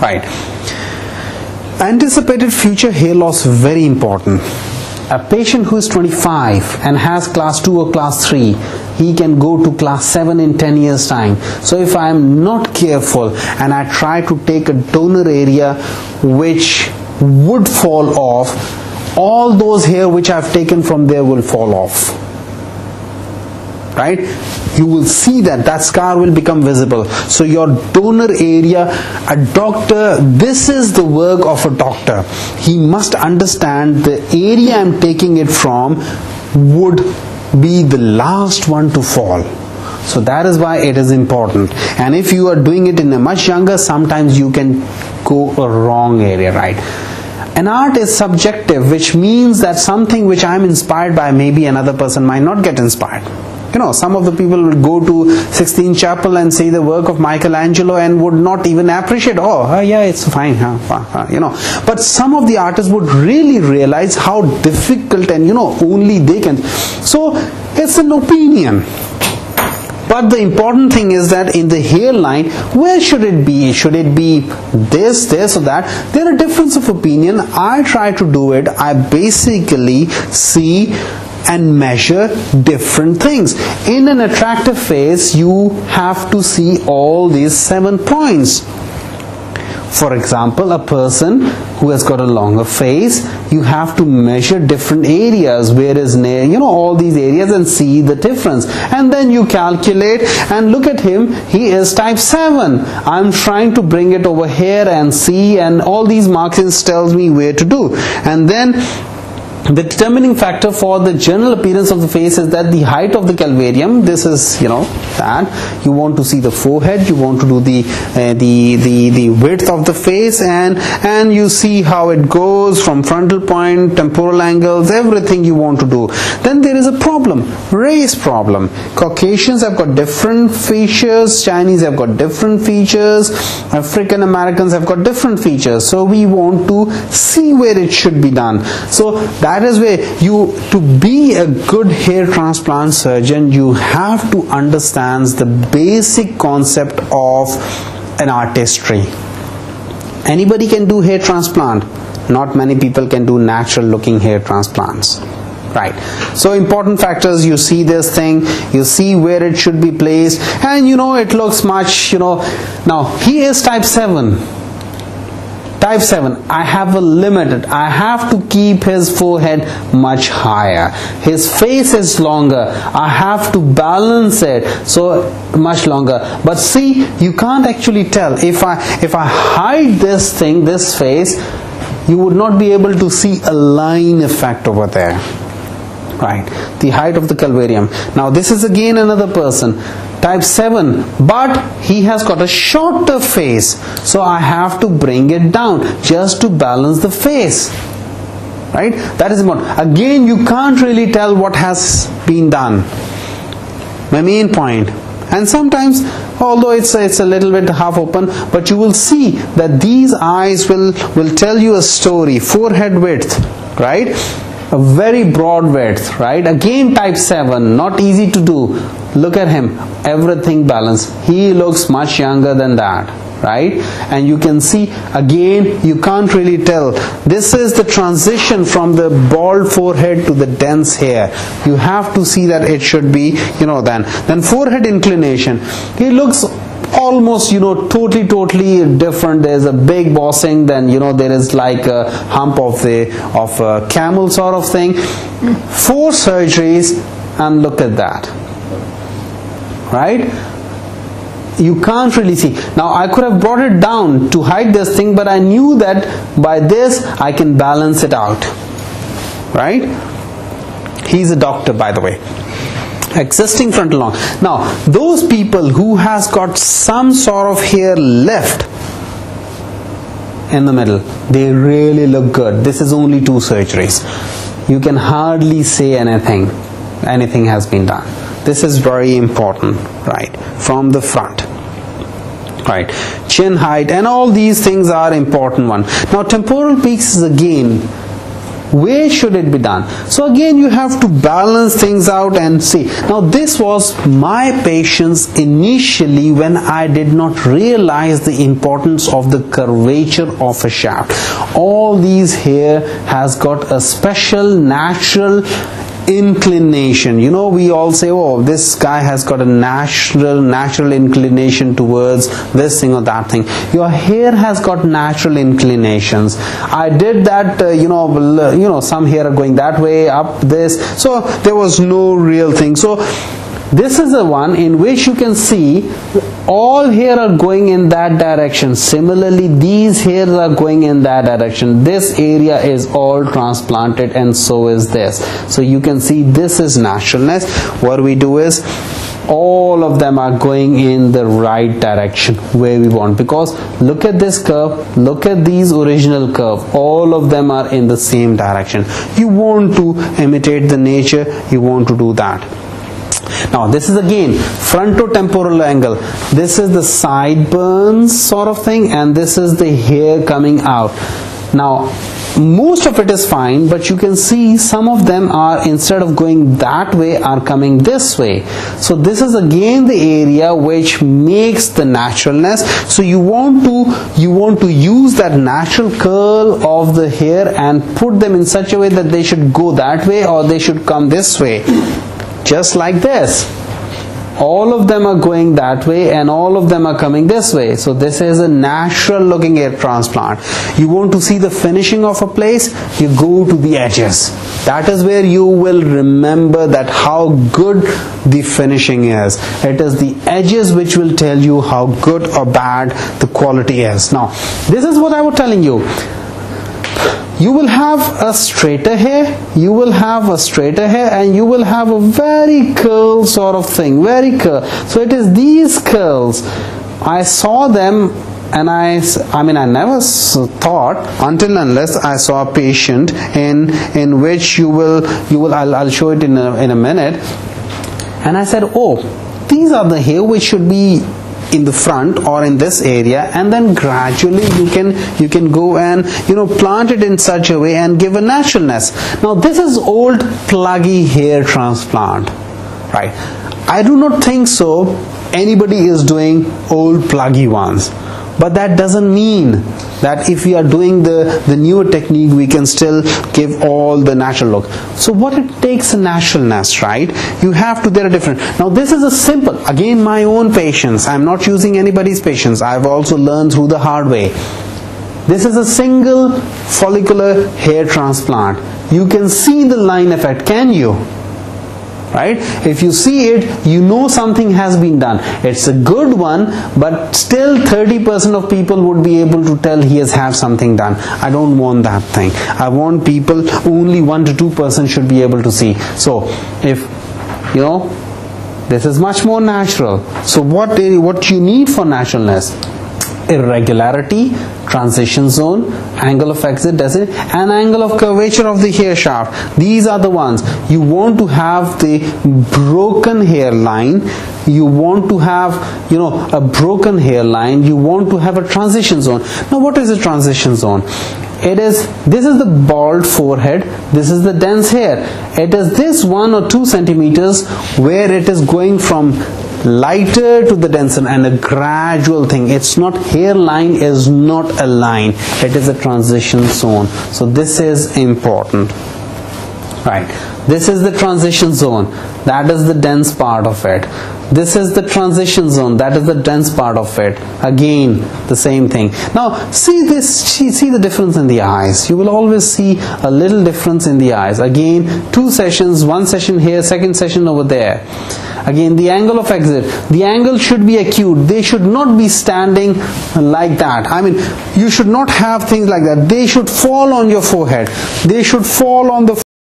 right? Anticipated future hair loss, very important. A patient who is 25 and has class 2 or class 3, he can go to class 7 in 10 years time. So if I am not careful and I try to take a donor area which would fall off, all those hair which I've taken from there will fall off, right? You will see that scar will become visible. So your donor area, a doctor, this is the work of a doctor. He must understand the area I'm taking it from would be the last one to fall. So that is why it is important. And if you are doing it in a much younger, sometimes you can go a wrong area, right? An art is subjective, which means that something which I'm inspired by, maybe another person might not get inspired. You know, some of the people will go to Sistine Chapel and see the work of Michelangelo and would not even appreciate, yeah, it's fine, you know. But some of the artists would really realize how difficult, and you know, only they can. So it's an opinion. But the important thing is that in the hairline, where should it be? Should it be this, or that? There are difference of opinion. I try to do it. I basically see and measure different things. In an attractive face, you have to see all these 7 points. For example, a person who has got a longer face, you have to measure different areas, where is near, you know, all these areas, and see the difference. And then you calculate and look at him, he is type 7. I'm trying to bring it over here and see, and all these markings tells me where to do. And then the determining factor for the general appearance of the face is that the height of the calvarium. This is, you know, that you want to see the forehead, you want to do the width of the face, and you see how it goes from frontal point, temporal angles, everything you want to do. Then there is a problem, race problem. Caucasians have got different features, Chinese have got different features, African Americans have got different features. So we want to see where it should be done. So that is where to be a good hair transplant surgeon, you have to understand the basic concept of an artistry. Anybody can do hair transplant. Not many people can do natural looking hair transplants, right? So important factors, you see this thing, you see where it should be placed, and you know, it looks much, you know. Now he is type 7. Type 7, I have a limit. I have to keep his forehead much higher. His face is longer. I have to balance it so much longer. But see, you can't actually tell. If I hide this thing, this face, you would not be able to see a line effect over there, right? The height of the calvarium. Now this is again another person, type 7, but he has got a shorter face, so I have to bring it down just to balance the face, right? That is important. Again, you can't really tell what has been done. My main point. And sometimes, although it's a little bit half open, but you will see that these eyes will tell you a story. Forehead width, right? A very broad width, right? Again, type 7, not easy to do. Look at him, everything balanced. He looks much younger than that, right? And you can see, again, you can't really tell. This is the transition from the bald forehead to the dense hair. You have to see that it should be, you know, then forehead inclination. He looks almost, you know, totally different. There's a big bossing, then, you know, there is like a hump of a camel sort of thing. 4 surgeries, and look at that, right? You can't really see. Now I could have brought it down to hide this thing, but I knew that by this I can balance it out, right? He's a doctor, by the way. Existing frontal long. Now those people who has got some sort of hair left in the middle, they really look good. This is only 2 surgeries. You can hardly say anything has been done. This is very important, right? From the front, right? Chin height and all these things are important one. Now temporal peaks is again where should it be done? So again, you have to balance things out and see. Now this was my patients initially when I did not realize the importance of the curvature of a shaft. All these hair has got a special natural inclination. You know, we all say, oh, this guy has got a natural inclination towards this thing or that thing. Your hair has got natural inclinations. I did that, you know, some hair are going that way, up this, so there was no real thing. So this is the one in which you can see all hair are going in that direction. Similarly, these hairs are going in that direction. This area is all transplanted and so is this. So you can see this is naturalness. What we do is all of them are going in the right direction where we want, because look at this curve, look at these original curve, all of them are in the same direction. You want to imitate the nature, you want to do that. Now this is again frontotemporal angle. This is the sideburns sort of thing, and this is the hair coming out. Now most of it is fine, but you can see some of them are, instead of going that way, are coming this way. So this is again the area which makes the naturalness. So you want to use that natural curl of the hair and put them in such a way that they should go that way or they should come this way. Just like this, all of them are going that way and all of them are coming this way. So this is a natural looking hair transplant. You want to see the finishing of a place, you go to the edges. That is where you will remember that how good the finishing is. It is the edges which will tell you how good or bad the quality is. Now this is what I was telling you. You will have a straighter hair, and you will have a very curl sort of thing, very curl. So it is these curls. I saw them, and I mean I never thought until unless I saw a patient in which I'll show it in a minute, and I said, oh, these are the hair which should be in the front or in this area, and then gradually you can go and plant it in such a way and give a naturalness. Now this is old pluggy hair transplant, right? I do not think so anybody is doing old pluggy ones, but that doesn't mean that if we are doing the newer technique we can still give all the natural look. So what it takes a naturalness, right? You have to, there are different. Now this is a simple, again my own patients, I'm not using anybody's patients, I've also learned through the hard way. This is a single follicular hair transplant. You can see the line effect, can you? Right? If you see it, you know something has been done. It's a good one, but still 30% of people would be able to tell he has have something done. I don't want that thing. I want people, only 1 to 2% should be able to see. So if this is much more natural. So what you need for naturalness? Irregularity, transition zone, angle of exit, and angle of curvature of the hair shaft. These are the ones. You want to have the broken hairline. You want to have a broken hairline. You want to have a transition zone. Now what is a transition zone? This is the bald forehead, this is the dense hair. It is this 1 or 2 centimeters where it is going from lighter to the denser, and a gradual thing. It's not, hairline is not a line, it is a transition zone. So this is important, right? This is the transition zone, that is the dense part of it. This is the transition zone, that is the dense part of it. Again the same thing. Now see the difference in the eyes. You will always see a little difference in the eyes. Again 2 sessions, 1 session here, 2nd session over there. Again the angle of exit, the angle should be acute. They should not be standing like that. I mean, you should not have things like that. They should fall on your forehead, they should fall on the